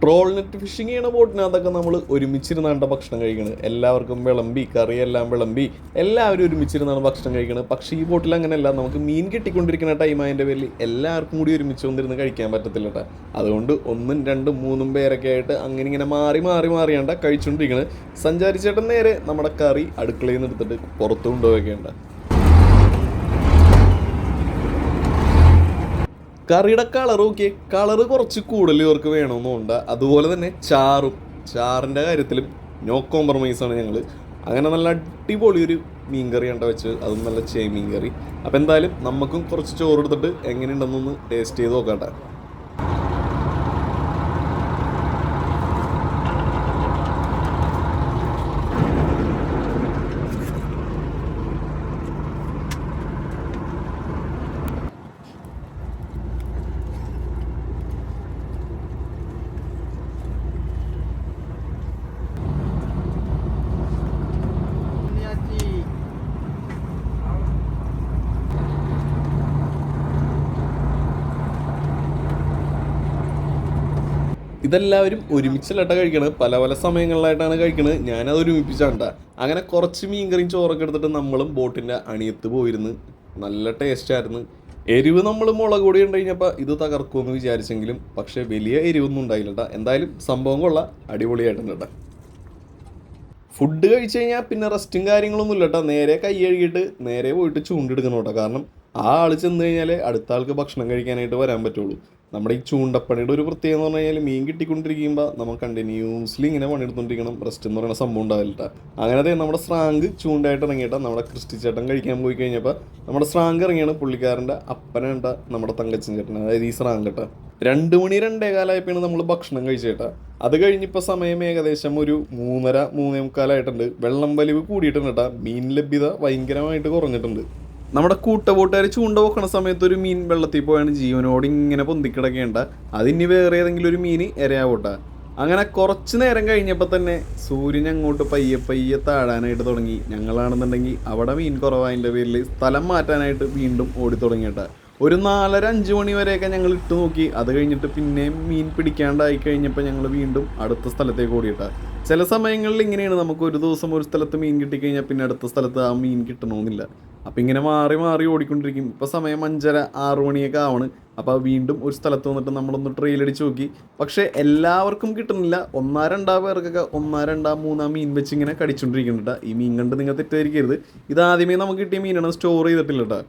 ട്രോൾ നെറ്റ് ഫിഷിങ് ചെയ്യണ ബോട്ടിനകത്തൊക്കെ നമ്മൾ ഒരുമിച്ചിരുന്നാണ്ട ഭക്ഷണം കഴിക്കണത്. എല്ലാവർക്കും വിളമ്പി കറിയെല്ലാം വിളമ്പി എല്ലാവരും ഒരുമിച്ചിരുന്നാണ് ഭക്ഷണം കഴിക്കണത്. പക്ഷേ ഈ ബോട്ടിൽ അങ്ങനെയല്ല. നമുക്ക് മീൻ കിട്ടിക്കൊണ്ടിരിക്കുന്ന ടൈം അതിൻ്റെ പേരിൽ എല്ലാവർക്കും കൂടി ഒരുമിച്ച് വന്നിരുന്ന് കഴിക്കാൻ പറ്റത്തില്ല കേട്ടോ. അതുകൊണ്ട് 1, 2, 3 പേരൊക്കെ ആയിട്ട് അങ്ങനെ ഇങ്ങനെ മാറിയാണ്ട കഴിച്ചുകൊണ്ടിരിക്കണത്. സഞ്ചാരിച്ചേട്ടൻ നേരെ നമ്മുടെ കറി അടുക്കളയിൽ നിന്ന് എടുത്തിട്ട് പുറത്ത് കൊണ്ടുപോവേണ്ട. കറിയുടെ കളർ നോക്കിയേ, കളറ് കുറച്ച് കൂടുതൽ ഇവർക്ക് വേണമെന്നുണ്ട്. അതുപോലെ തന്നെ ചാറിൻ്റെ കാര്യത്തിലും നോ കോംപ്രമൈസാണ് ഞങ്ങൾ. അങ്ങനെ നല്ല അടിപൊളി ഒരു മീൻ കറി കണ്ട വെച്ച്, അതും നല്ല ചേമീൻ കറി. അപ്പോൾ എന്തായാലും നമുക്കും കുറച്ച് ചോറ് എടുത്തിട്ട് എങ്ങനെയുണ്ടെന്നൊന്ന് ടേസ്റ്റ് ചെയ്ത് നോക്കട്ടെ. ഇതെല്ലാവരും ഒരുമിച്ചല്ലട്ട കഴിക്കണത്, പല പല സമയങ്ങളിലായിട്ടാണ് കഴിക്കണത്. ഞാനത് ഒരുമിപ്പിച്ചാണ്ട. അങ്ങനെ കുറച്ച് മീൻകറിയും ചോറൊക്കെ എടുത്തിട്ട് നമ്മളും ബോട്ടിൻ്റെ അണിയത്ത് പോയിരുന്ന് നല്ല ടേസ്റ്റായിരുന്നു. എരിവ് നമ്മൾ മുളക് പൊടി ഉണ്ട് കഴിഞ്ഞപ്പോൾ ഇത് തകർക്കുമെന്ന് വിചാരിച്ചെങ്കിലും പക്ഷേ വലിയ എരിവൊന്നും ഉണ്ടായില്ല കേട്ടോ. എന്തായാലും സംഭവം കൊള്ളാം, അടിപൊളിയായിട്ടുണ്ട് കേട്ടോ. ഫുഡ് കഴിച്ച് കഴിഞ്ഞാൽ പിന്നെ റെസ്റ്റും കാര്യങ്ങളൊന്നും ഇല്ല കേട്ടോ. നേരെ കൈ കഴുകിയിട്ട് നേരെ പോയിട്ട് ചൂണ്ടെടുക്കണം കേട്ടോ. കാരണം ആ ആൾ ചെന്ന് കഴിഞ്ഞാൽ അടുത്ത ആൾക്ക് ഭക്ഷണം കഴിക്കാനായിട്ട് വരാൻ പറ്റുള്ളൂ. നമ്മുടെ ഈ ചൂണ്ടപ്പണിയുടെ ഒരു പ്രത്യേകത എന്ന് പറഞ്ഞു കഴിഞ്ഞാൽ മീൻ കിട്ടിക്കൊണ്ടിരിക്കുമ്പോൾ നമ്മൾ കണ്ടിന്യൂസ്ലി ഇങ്ങനെ പണിയെടുത്തോണ്ടിരിക്കണം. റെസ്റ്റ് എന്ന് പറയുന്ന സംഭവം ഉണ്ടാവില്ല. അങ്ങനെ നമ്മുടെ സ്രാങ്ക് ചൂണ്ടായിട്ട് ഇറങ്ങിയിട്ടാ നമ്മുടെ ക്രിസ്റ്റി ചേട്ടൻ കഴിക്കാൻ പോയി കഴിഞ്ഞപ്പോൾ നമ്മുടെ സ്രാങ്ക് ഇറങ്ങിയാണ്. പുള്ളിക്കാരൻ്റെ അപ്പനുണ്ട നമ്മുടെ തങ്കച്ചൻ ചേട്ടൻ, അതായത് ഈ സ്രാങ്ക് കേട്ടോ. 2 മണി 2:15 നമ്മൾ ഭക്ഷണം കഴിച്ചേട്ടാ. അത് കഴിഞ്ഞിപ്പോൾ സമയം ഏകദേശം ഒരു 3:30, 3:45 വെള്ളം വലിവ് കൂടിയിട്ടുണ്ട് കേട്ടോ. മീൻ ലഭ്യത ഭയങ്കരമായിട്ട് കുറഞ്ഞിട്ടുണ്ട്. നമ്മുടെ കൂട്ടുകാർ ചൂണ്ട പോക്കണ സമയത്ത് ഒരു മീൻ വെള്ളത്തിൽ പോയാണ് ജീവനോട് ഇങ്ങനെ പൊന്തിക്കിടക്കേണ്ട. അതിനി വേറെ ഏതെങ്കിലും ഒരു മീൻ ഇരയാവട്ടെ. അങ്ങനെ കുറച്ച് നേരം കഴിഞ്ഞപ്പോൾ തന്നെ സൂര്യൻ അങ്ങോട്ട് പയ്യെ താഴാനായിട്ട് തുടങ്ങി. ഞങ്ങളാണെന്നുണ്ടെങ്കിൽ അവിടെ മീൻ കുറവായതിൻ്റെ പേരിൽ സ്ഥലം മാറ്റാനായിട്ട് വീണ്ടും ഓടി തുടങ്ങിയിട്ട. ഒരു 4:30-5 മണി വരെയൊക്കെ ഞങ്ങൾ ഇട്ട് നോക്കി. അത് കഴിഞ്ഞിട്ട് പിന്നെയും മീൻ പിടിക്കാണ്ടായി കഴിഞ്ഞപ്പോൾ ഞങ്ങൾ വീണ്ടും അടുത്ത സ്ഥലത്തേക്ക് ഓടിയിട്ട. ചില സമയങ്ങളിൽ ഇങ്ങനെയാണ്, നമുക്ക് ഒരു ദിവസം ഒരു സ്ഥലത്ത് മീൻ കിട്ടിക്കഴിഞ്ഞാൽ പിന്നെ അടുത്ത സ്ഥലത്ത് ആ മീൻ കിട്ടണമെന്നില്ല. അപ്പം ഇങ്ങനെ മാറി ഓടിക്കൊണ്ടിരിക്കും. ഇപ്പോൾ സമയം 5:30-6 മണിയൊക്കെ ആവണ്. അപ്പോൾ വീണ്ടും ഒരു സ്ഥലത്ത് വന്നിട്ട് നമ്മളൊന്ന് ട്രെയിലടിച്ച് നോക്കി. പക്ഷേ എല്ലാവർക്കും കിട്ടുന്നില്ല. 1-2 പേർക്കൊക്കെ 1-2-3 മീൻ വെച്ച് ഇങ്ങനെ കടിച്ചുകൊണ്ടിരിക്കുന്നുണ്ട്. ഈ മീൻ കണ്ട് നിങ്ങൾ തെറ്റായിരിക്കരുത്. ഇതാദ്യമേ നമുക്ക് കിട്ടിയ മീനാണ്, സ്റ്റോർ ചെയ്തിട്ടില്ല കേട്ടോ.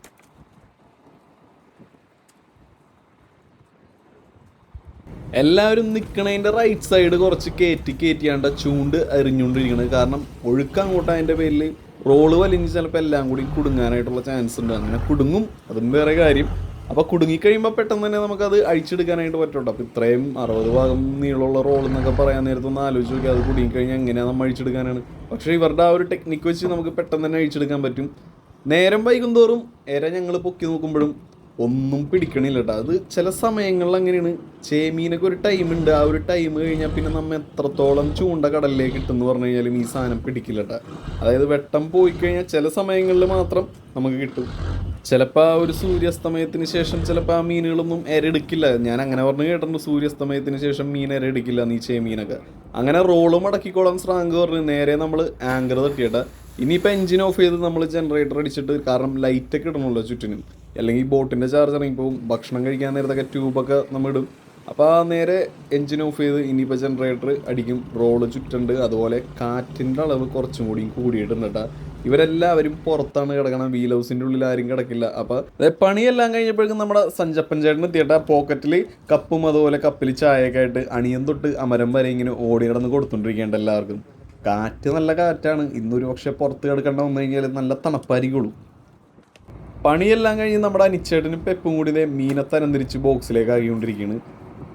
എല്ലാവരും നിൽക്കണതിൻ്റെ റൈറ്റ് സൈഡ് കുറച്ച് കയറ്റിയാണ്ട് ചൂണ്ട് എറിഞ്ഞുകൊണ്ടിരിക്കണത്. കാരണം ഒഴുക്ക് അങ്ങോട്ട് അതിൻ്റെ പേരിൽ റോള് വലിഞ്ഞ് ചിലപ്പോൾ എല്ലാം കൂടി കുടുങ്ങാനായിട്ടുള്ള ചാൻസ് ഉണ്ട്. അങ്ങനെ കുടുങ്ങും, അതും വേറെ കാര്യം. അപ്പോൾ കുടുങ്ങിക്കഴിയുമ്പോൾ പെട്ടെന്ന് തന്നെ നമുക്കത് അഴിച്ചെടുക്കാനായിട്ട് പറ്റുള്ളൂ. അപ്പോൾ ഇത്രയും 60 ഭാഗം നീളമുള്ള റോൾ എന്നൊക്കെ പറയാൻ നേരത്തൊന്ന് ആലോചിച്ച് നോക്കി, അത് കുടുങ്ങിക്കഴിഞ്ഞാൽ എങ്ങനെയാണ് നമ്മൾ അഴിച്ചെടുക്കാനാണ്. പക്ഷേ ഇവരുടെ ആ ഒരു ടെക്നിക്ക് വെച്ച് നമുക്ക് പെട്ടെന്ന് തന്നെ അഴിച്ചെടുക്കാൻ പറ്റും. നേരം വൈകുന്തോറും എര ഞങ്ങൾ പൊക്കി നോക്കുമ്പോഴും ഒന്നും പിടിക്കണില്ല കേട്ടോ. അത് ചില സമയങ്ങളിൽ അങ്ങനെയാണ്. ചേമീനൊക്കെ ഒരു ടൈമുണ്ട്, ആ ഒരു ടൈം കഴിഞ്ഞാൽ പിന്നെ നമ്മൾ എത്രത്തോളം ചൂണ്ട കടലിലേക്ക് ഇട്ടെന്ന് പറഞ്ഞു കഴിഞ്ഞാലും ഈ സാധനം പിടിക്കില്ല കേട്ടോ. അതായത് വെട്ടം പോയി കഴിഞ്ഞാൽ ചില സമയങ്ങളിൽ മാത്രം നമുക്ക് കിട്ടും. ചിലപ്പോൾ ആ ഒരു സൂര്യാസ്തമയത്തിന് ശേഷം ചിലപ്പോൾ ആ മീനുകളൊന്നും എരെടുക്കില്ല. ഞാൻ അങ്ങനെ പറഞ്ഞു കേട്ടിട്ടുണ്ട്, സൂര്യാസ്തമയത്തിന് ശേഷം മീൻ എരെടുക്കില്ല നീ ചേമീനൊക്കെ. അങ്ങനെ റോള് മടക്കിക്കോളാം സ്രാങ്ക് പറഞ്ഞ് നേരെ നമ്മൾ ആങ്കർ തട്ടിയിട്ടാ. ഇനിയിപ്പോൾ എഞ്ചിൻ ഓഫ് ചെയ്ത് നമ്മൾ ജനറേറ്റർ അടിച്ചിട്ട്, കാരണം ലൈറ്റൊക്കെ ഇടണമല്ലോ ചുറ്റിനും, അല്ലെങ്കിൽ ബോട്ടിൻ്റെ ചാർജ് ഇറങ്ങിപ്പോവും. ഭക്ഷണം കഴിക്കാൻ നേരത്തൊക്കെ ട്യൂബൊക്കെ നമ്മൾ ഇടും. അപ്പോൾ ആ നേരെ എഞ്ചിൻ ഓഫ് ചെയ്ത് ഇനിയിപ്പോൾ ജനറേറ്റർ അടിക്കും. റോള് ചുറ്റുണ്ട്. അതുപോലെ കാറ്റിൻ്റെ അളവ് കുറച്ചും കൂടി കൂടിയിട്ടുണ്ട് കേട്ടോ. ഇവരെല്ലാവരും പുറത്താണ് കിടക്കണം, വീൽ ഹൗസിൻ്റെ ഉള്ളിൽ ആരും കിടക്കില്ല. അപ്പോൾ പണിയെല്ലാം കഴിഞ്ഞപ്പോഴേക്കും നമ്മുടെ സഞ്ചപ്പൻ ചേട്ടൻ എത്തിയിട്ട പോക്കറ്റിൽ കപ്പും അതുപോലെ കപ്പിൽ ചായയൊക്കെ ആയിട്ട് അണിയൻ തൊട്ട് അമരം വരെ ഇങ്ങനെ ഓടി കിടന്ന് കൊടുത്തുകൊണ്ടിരിക്കേണ്ട എല്ലാവർക്കും. കാറ്റ് നല്ല കാറ്റാണ്. ഇന്നൊരു പക്ഷേ പുറത്ത് കിടക്കേണ്ട വന്നു കഴിഞ്ഞാൽ നല്ല തണുപ്പായിരിക്കുള്ളൂ. പണിയെല്ലാം കഴിഞ്ഞ് നമ്മുടെ അനിച്ചേട്ടനും പെപ്പും കൂടി മീനെ തരംതിരിച്ച് ബോക്സിലേക്ക് ആക്കിക്കൊണ്ടിരിക്കുകയാണ്.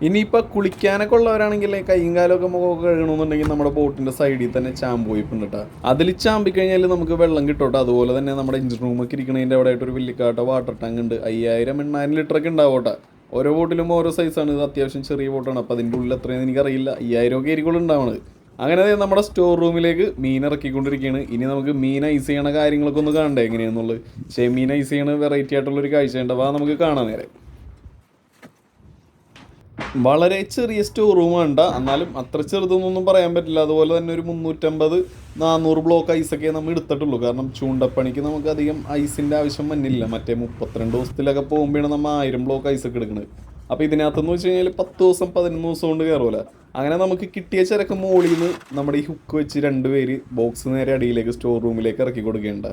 ഇനിയിപ്പോൾ കുളിക്കാനൊക്കെ ഉള്ളവരാണെങ്കിൽ കൈയും കാലമൊക്കെ മുഖമൊക്കെ കഴുകണമെന്നുണ്ടെങ്കിൽ നമ്മുടെ ബോട്ടിൻ്റെ സൈഡിൽ തന്നെ ചാമ്പ് പോയിപ്പുണ്ട് കേട്ടോ. അതിൽ ചാമ്പി കഴിഞ്ഞാൽ നമുക്ക് വെള്ളം കിട്ടും. അതുപോലെ തന്നെ നമ്മുടെ എഞ്ചിൻ റൂമൊക്കെ ഇരിക്കണതിൻ്റെ അവിടെ ആയിട്ടൊരു വലിയക്കാട്ട വാട്ടർ ടാങ്ക് ഉണ്ട്. 5000-8000 ലിറ്ററൊക്കെ ഉണ്ടാവട്ടെ. ഓരോ ബോട്ടിലും ഓരോ സൈസാണ്. ഇത് അത്യാവശ്യം ചെറിയ ബോട്ടാണ്. അപ്പോൾ അതിൻ്റെ ഉള്ളിൽ എത്രയെന്ന് എനിക്കറിയില്ല. 5000 ഒക്കെ ആയിരിക്കും ഉണ്ടാവുന്നത്. അങ്ങനെ നമ്മുടെ സ്റ്റോർ റൂമിലേക്ക് മീൻ ഇറക്കിക്കൊണ്ടിരിക്കുകയാണ്. ഇനി നമുക്ക് മീൻ ഐസ് ചെയ്യണ കാര്യങ്ങളൊക്കെ ഒന്ന് കാണണ്ടേ എങ്ങനെയാണെന്നുള്ളത്. പക്ഷേ മീൻ ഐസ് ചെയ്യണ വെറൈറ്റി ആയിട്ടുള്ളൊരു കാഴ്ച ഉണ്ടാവും. അത് നമുക്ക് കാണാൻ നേരെ. വളരെ ചെറിയ സ്റ്റോർ റൂമാണ്, എന്നാലും അത്ര ചെറുതൊന്നും പറയാൻ പറ്റില്ല. അതുപോലെ തന്നെ ഒരു 350-400 ബ്ലോക്ക് ഐസൊക്കെ നമ്മൾ എടുത്തിട്ടുള്ളൂ. കാരണം ചൂണ്ടപ്പണിക്ക് നമുക്ക് അധികം ഐസിൻ്റെ ആവശ്യം വന്നില്ല. മറ്റേ 32 ദിവസത്തിലൊക്കെ പോകുമ്പോഴാണ് നമ്മൾ 1000 ബ്ലോക്ക് ഐസൊക്കെ എടുക്കുന്നത്. അപ്പോൾ ഇതിനകത്തെന്ന് വെച്ച് കഴിഞ്ഞാൽ 10 ദിവസം 11 ദിവസം കൊണ്ട് കയറുമല്ലോ. അങ്ങനെ നമുക്ക് കിട്ടിയ ചരക്ക് മുകളിൽ നിന്ന് നമ്മുടെ ഈ ഹുക്ക് വെച്ച് 2 പേര് ബോക്സ് നേരെ അടിയിലേക്ക് സ്റ്റോർ റൂമിലേക്ക് ഇറക്കി കൊടുക്കേണ്ട.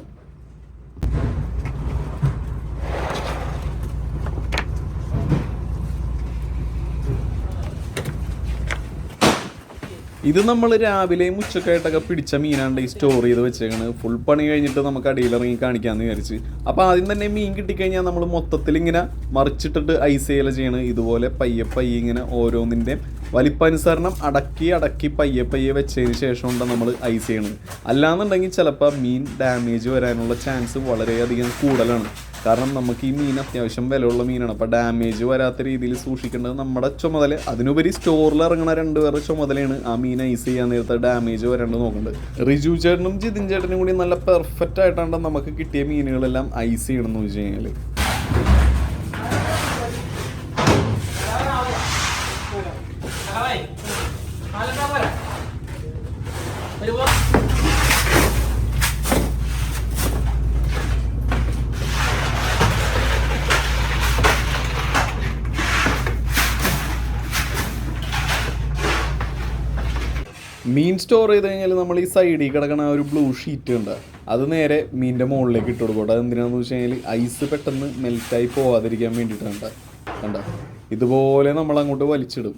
ഇത് നമ്മൾ രാവിലെയും ഉച്ചക്കായിട്ടൊക്കെ പിടിച്ച മീനാണ്ട് ഈ സ്റ്റോർ ചെയ്ത് വെച്ചേക്കണ്. ഫുൾ പണി കഴിഞ്ഞിട്ട് നമുക്ക് അടിയിലിറങ്ങി കാണിക്കാമെന്ന് വിചാരിച്ച്. അപ്പോൾ ആദ്യം തന്നെ മീൻ കിട്ടിക്കഴിഞ്ഞാൽ നമ്മൾ മൊത്തത്തിൽ ഇങ്ങനെ മറിച്ചിട്ടിട്ട് ഐസ് ചെയ്യണം. ഇതുപോലെ പയ്യെ ഇങ്ങനെ ഓരോന്നിൻ്റെയും വലിപ്പാനുസരണം അടക്കി പയ്യെ വെച്ചതിന് ശേഷം കൊണ്ട് നമ്മൾ ഐസ് ചെയ്യണം. അല്ലാന്നുണ്ടെങ്കിൽ ചിലപ്പോൾ മീൻ ഡാമേജ് വരാനുള്ള ചാൻസ് വളരെയധികം കൂടുതലാണ്. കാരണം നമുക്ക് ഈ മീൻ അത്യാവശ്യം വിലയുള്ള മീനാണ്. അപ്പോൾ ഡാമേജ് വരാത്ത രീതിയിൽ സൂക്ഷിക്കേണ്ടത് നമ്മുടെ ചുമതല. അതിനുപരി സ്റ്റോറിൽ ഇറങ്ങുന്ന 2 പേരുടെ ചുമതലയാണ് ആ മീൻ ഐസ് ചെയ്യാൻ നേരത്തെ ഡാമേജ് വരാണ്ട് നോക്കേണ്ടത്. റിജു ചേട്ടനും ജിതിൻ ചേട്ടനും കൂടി നല്ല പെർഫെക്റ്റ് ആയിട്ടാണ് നമുക്ക് കിട്ടിയ മീനുകളെല്ലാം ഐസ് ചെയ്യണമെന്ന് വെച്ച് കഴിഞ്ഞാൽ. മീൻ സ്റ്റോർ ചെയ്ത് കഴിഞ്ഞാൽ നമ്മൾ ഈ സൈഡിൽ കിടക്കണ ഒരു ബ്ലൂ ഷീറ്റ് ഉണ്ട്, അത് നേരെ മീനിൻ്റെ മുകളിലേക്ക് ഇട്ട് കൊടുക്കും. അതെന്തിനാണെന്ന് വെച്ച് കഴിഞ്ഞാൽ ഐസ് പെട്ടെന്ന് മെൽറ്റായി പോകാതിരിക്കാൻ വേണ്ടിയിട്ടാണ്. കണ്ട ഇതുപോലെ നമ്മൾ അങ്ങോട്ട് വലിച്ചിടും.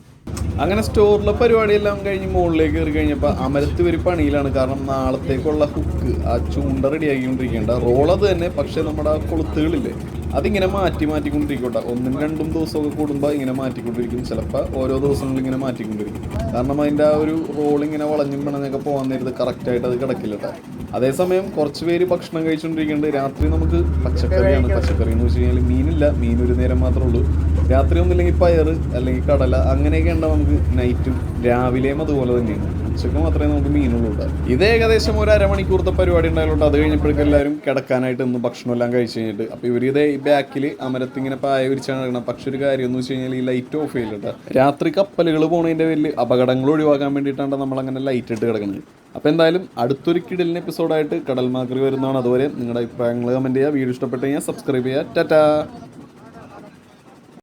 അങ്ങനെ സ്റ്റോറിലെ പരിപാടിയെല്ലാം കഴിഞ്ഞ് മുകളിലേക്ക് കയറി കഴിഞ്ഞപ്പോൾ അമരത്ത് ഒരു പണിയിലാണ്. കാരണം നാളത്തേക്കുള്ള ഹുക്ക് ആ ചൂണ്ട റെഡിയാക്കിക്കൊണ്ടിരിക്കേണ്ട. റോളത് തന്നെ, പക്ഷേ നമ്മുടെ ആ കൊളുത്തുകളില്ലേ അതിങ്ങനെ മാറ്റിക്കൊണ്ടിരിക്കട്ടെ. 1-2 ദിവസമൊക്കെ കൂടുമ്പോൾ ഇങ്ങനെ മാറ്റിക്കൊണ്ടിരിക്കും. ചിലപ്പോൾ ഓരോ ദിവസങ്ങളിൽ ഇങ്ങനെ മാറ്റിക്കൊണ്ടിരിക്കും. കാരണം അതിൻ്റെ ആ ഒരു റോളിങ്ങനെ വളഞ്ഞും പിണഞ്ഞൊക്കെ പോകാൻ നേരത്ത് കറക്റ്റായിട്ട് അത് കിടക്കില്ല കേട്ടോ. അതേസമയം കുറച്ച് പേര് ഭക്ഷണം കഴിച്ചുകൊണ്ടിരിക്കുന്നുണ്ട്. രാത്രി നമുക്ക് പച്ചക്കറിയാണ്. പച്ചക്കറി എന്ന് വെച്ച് കഴിഞ്ഞാൽ മീനില്ല, മീൻ ഒരു നേരം മാത്രമേ ഉള്ളൂ. രാത്രി ഒന്നുമില്ലെങ്കിൽ പയർ അല്ലെങ്കിൽ കടല അങ്ങനെയൊക്കെ ഉണ്ടാവും നമുക്ക് നൈറ്റും. രാവിലെയും അതുപോലെ തന്നെയാണ്. ഉച്ചക്ക് മാത്രമേ നമുക്ക് മീനുള്ളൂ കേട്ടോ. ഇത് ഏകദേശം ഒരു അരമണിക്കൂറത്തെ പരിപാടി ഉണ്ടായതുകൊണ്ട് അത് കഴിഞ്ഞപ്പോഴേക്കും എല്ലാവരും കിടക്കാനായിട്ട് ഇന്ന് ഭക്ഷണമെല്ലാം കഴിച്ച് കഴിഞ്ഞിട്ട്. അപ്പോൾ ഇവർ ഇതേ ഈ ബാക്കിൽ അമരത്തിങ്ങനെ പായ വിരിച്ചാണ് കിടക്കണം. പക്ഷെ ഒരു കാര്യം എന്ന് വെച്ച് കഴിഞ്ഞാൽ ഈ ലൈറ്റ് ഓഫ് ചെയ്യില്ല കേട്ടോ. രാത്രി കപ്പലുകൾ പോകുന്നതിൻ്റെ പേരിൽ അപകടങ്ങൾ ഒഴിവാക്കാൻ വേണ്ടിയിട്ടാണ് നമ്മളങ്ങനെ ലൈറ്റ് ഇട്ട് കിടക്കുന്നത്. അപ്പോൾ എന്തായാലും അടുത്തൊരു കിടലിന് എപ്പിസോഡായിട്ട് കടൽ മാക്രി വരുന്നതാണ്. അതുവരെ നിങ്ങളുടെ അഭിപ്രായങ്ങൾ കമൻറ്റ് ചെയ്യുക. വീഡിയോ ഇഷ്ടപ്പെട്ട് കഴിഞ്ഞാൽ സബ്സ്ക്രൈബ് ചെയ്യുക. ടാറ്റാ.